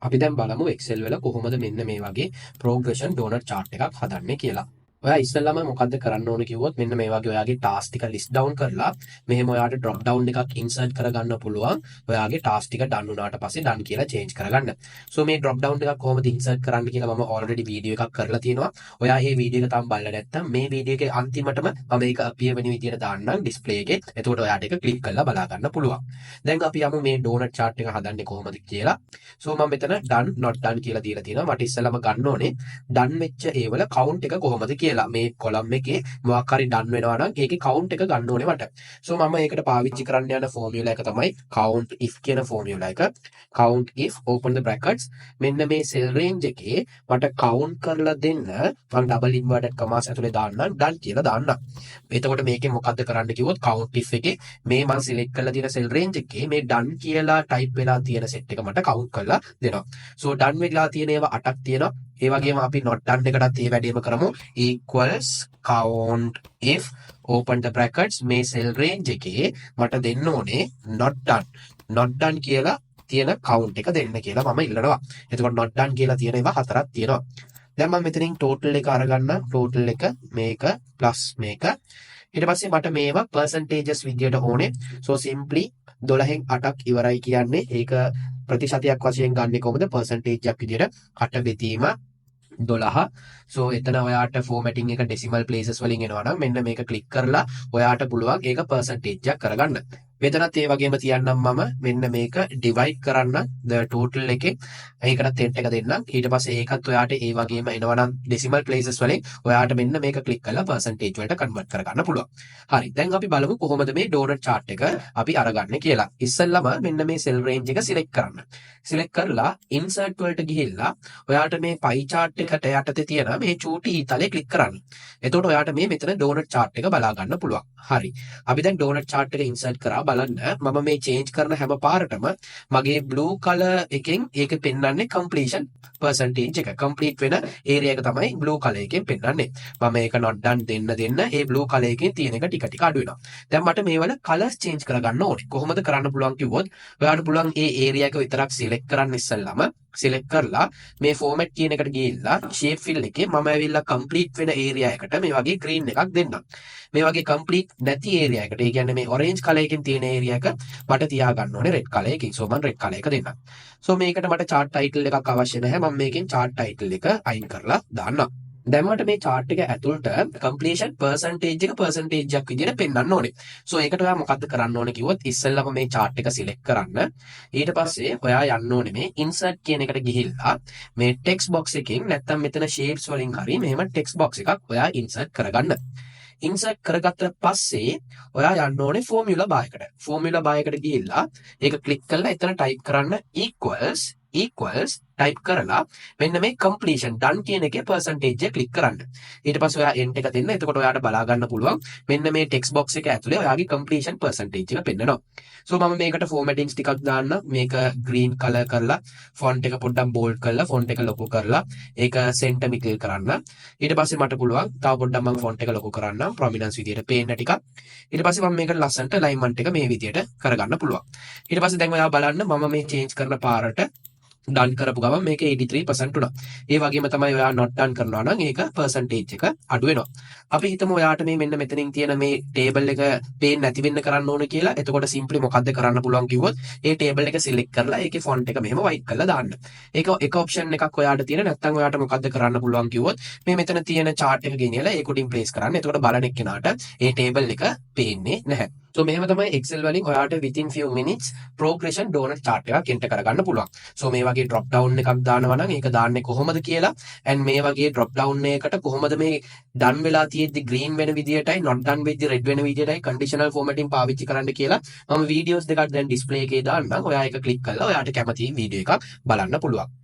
අපි දැන් බලමු Excel වල කොහොමද මෙන්න මේ වගේ progression donut chart එකක් හදන්නේ කියලා. ඔයා ඉස්සෙල්ලාම මොකද්ද කරන්න ඕන කිව්වොත් මෙන්න මේ වගේ ඔයාගේ task ටික list down කරලා මෙහෙම ඔයාට drop down එකක් insert කරගන්න පුළුවන්. ඔයාගේ task ටික done වුණාට පස්සේ done කියලා change කරගන්න. So මේ drop down එකක් කොහොමද insert කරන්න කියලා මම already video එකක් කරලා තියෙනවා. ඔයා මේ video එක තාම බලලා නැත්නම් මේ video එකේ අන්තිමටම මම ඒක appear වෙන විදියට දාන්නම් display එකේ. එතකොට ඔයාට ඒක click කරලා බලා ගන්න පුළුවන්. දැන් අපි යමු මේ donut chart එක හදන්නේ කොහොමද කියලා. So මම මෙතන done not done කියලා දීලා තියෙනවා. මට ඉස්සෙල්ලාම ගන්න ඕනේ done වෙච්ච ඒවල count එක කොහොමද කියලා. මේ කොලම් එකේ මොකක් හරි done වෙනවා නම් ඒකේ count එක ගන්න ඕනේ මට. So මම ඒකට පාවිච්චි කරන්න යන formula එක තමයි count if කියන formula එක. count if open the brackets මෙන්න මේ cell range එකේ මට count කරලා දෙන්න මම double inverted commas ඇතුලේ දාන්නම් done කියලා දාන්නම්. එතකොට මේකේ මොකද්ද කරන්න කිව්වොත් count if එකේ මේ මම select කරලා තියෙන cell range එකේ මේ done කියලා type වෙලා තියෙන set එක මට count කරලා දෙනවා. So done වෙලා තියෙන ඒවා 8ක් තියෙනවා. ඒ වගේම අපි not done එකටත් ඒ වැඩේම කරමු. equals count if open the brackets මේ cell range එකේ මට දෙන්න ඕනේ not done කියලා තියෙන count එක දෙන්න කියලා මම ඉල්ලනවා. එතකොට not done කියලා තියෙන ඒවා 4ක් තියෙනවා. දැන් මම මෙතනින් total එක අරගන්න. total එක මේක plus මේක. ඊට පස්සේ මට මේවා percentages විදියට ඕනේ. so simply 12න් 8ක් ඉවරයි කියන්නේ ඒක ප්‍රතිශතයක් වශයෙන් ගන්නෙ කොහොමද percentage එකක් විදියට 8 බෙදීම 12. so එතන ඔයාට formatting එක decimal places වලින් එනවා නම් මෙන්න මේක click කරලා ඔයාට පුළුවන් ඒක percentage එකක් කරගන්න. මෙතනත් ඒ වගේම තියන්නම් මම මෙන්න මේක divide කරන්න the total එකේ ඒකටත් 10 එක දෙන්නම්. ඊට පස්සේ ඒකත් ඔයාට ඒ වගේම එනවා නම් decimal places වලින් ඔයාට මෙන්න මේක click කරලා percentage වලට convert කරගන්න පුළුවන්. හරි. දැන් අපි බලමු කොහොමද මේ donut chart එක අපි අරගන්නේ කියලා. ඉස්සෙල්ලාම මෙන්න මේ cell range එක select කරන්න. select කරලා insert වලට ගිහිල්ලා ඔයාට මේ pie chart එකට යටතේ තියෙන මේ චූටි ඊතලේ click කරන්න. එතකොට ඔයාට මේ මෙතන donut chart එක බලා ගන්න පුළුවන්. හරි. අපි දැන් donut chart එක insert කරා බලන්න මම මේ change කරන හැම පාරටම මගේ blue color එකෙන් ඒක පෙන්වන්නේ completion percentage එක. complete වෙන area එක තමයි blue color එකෙන් පෙන්වන්නේ. මම ඒක not done දෙන්න ඒ blue color එකේ තියෙන එක ටික ටික අඩු වෙනවා. දැන් මට මේවල colors change කරගන්න ඕනේ. කොහොමද කරන්න පුළුවන් කිව්වොත් ඔයාට පුළුවන් ඒ area එක විතරක් select කරන්න ඉස්සෙල්ලාම select කරලා මේ format කියන එකට ගිහිල්ලා shape fill එකේ මම ඇවිල්ලා complete වෙන area එකට මේ වගේ green එකක් දෙන්නම්. මේ වගේ complete නැති area එකට ඒ කියන්නේ මේ orange color එකකින් තියෙන area එක මට තියාගන්න ඕනේ red color එකකින්. so මම red color එක දෙන්නම්. so මේකට මට chart title එකක් අවශ්‍ය නැහැ. මම මේකෙන් chart title එක අයින් කරලා දාන්නම්. දැන් මට මේ chart එක ඇතුළට completion percentage එකක් විදිහට පෙන්වන්න ඕනේ. so ඒකට ඔයා මොකද්ද කරන්න ඕනේ කිව්වොත් ඉස්සෙල්ලාම මේ chart එක select කරන්න. ඊට පස්සේ ඔයා යන්න ඕනේ මේ insert කියන එකට ගිහිල්ලා මේ text box එකෙන් නැත්තම් මෙතන shapes වලින් හරි මෙහෙම text box එකක් ඔයා insert කරගන්න. insert කරගත්තට පස්සේ ඔයා යන්න ඕනේ formula bar එකට. formula bar එකට ගිහිල්ලා ඒක click කරලා එතන type කරන්න equals type කරලා මෙන්න මේ completion done කියන එකේ percentage එක click කරන්න. ඊට පස්සේ ඔයා enter එක දෙන්න. එතකොට ඔයාට බලා ගන්න පුළුවන් මෙන්න මේ text box එක ඇතුලේ ඔයාගේ completion percentage එක පෙන්නනවා. so මම මේකට formattings ටිකක් දාන්න. මේක green color කරලා font එක පොඩ්ඩක් bold කරලා font එක ලොකු කරලා ඒක center middle කරන්න. ඊට පස්සේ මට පුළුවන් තව පොඩ්ඩක් මම font එක ලොකු කරන්නම් prominence විදියට පේන්න ටිකක්. ඊට පස්සේ මම මේකට ලස්සනට alignment එක මේ විදියට කරගන්න පුළුවන්. ඊට පස්සේ දැන් ඔයා බලන්න මම මේ change කරන පාරට done කරපු ගමන් මේක 83% උනා. ඒ වගේම තමයි ඔයා not done කරනවා නම් ඒක percentage එක අඩු වෙනවා. අපි හිතමු ඔයාට මේ මෙන්න මෙතනින් තියෙන මේ table එක පේන්නේ නැති වෙන්න කරන්න ඕන කියලා. එතකොට simply මොකද්ද කරන්න පුළුවන් කිව්වොත් ඒ table එක select කරලා ඒකේ font එක මෙහෙම white කරලා දාන්න. ඒක එක option එකක් ඔයාට තියෙන. නැත්නම් ඔයාට මොකද්ද කරන්න පුළුවන් කිව්වොත් මේ මෙතන තියෙන chart එක ගෙනියලා ඒක උඩින් place කරන්න. එතකොට බලන එක්කෙනාට ඒ table එක පේන්නේ නැහැ. so මෙහෙම තමයි Excel වලින් ඔයාට within few minutes progression donut chart එකක් enter කරගන්න පුළුවන්. so මේ වගේ drop down එකක් දානවා නම් ඒක දාන්නේ කොහොමද කියලා and මේ වගේ drop down එකකට කොහොමද මේ done වෙලා තියෙද්දි green වෙන විදියටයි not done වෙද්දි red වෙන විදියටයි conditional formatting පාවිච්චි කරන්න කියලා මම videos දෙකක් දැන් display එකේ දාන්නම්. ඔයා ඒක click කරලා ඔයාට කැමති video එකක් බලන්න පුළුවන්.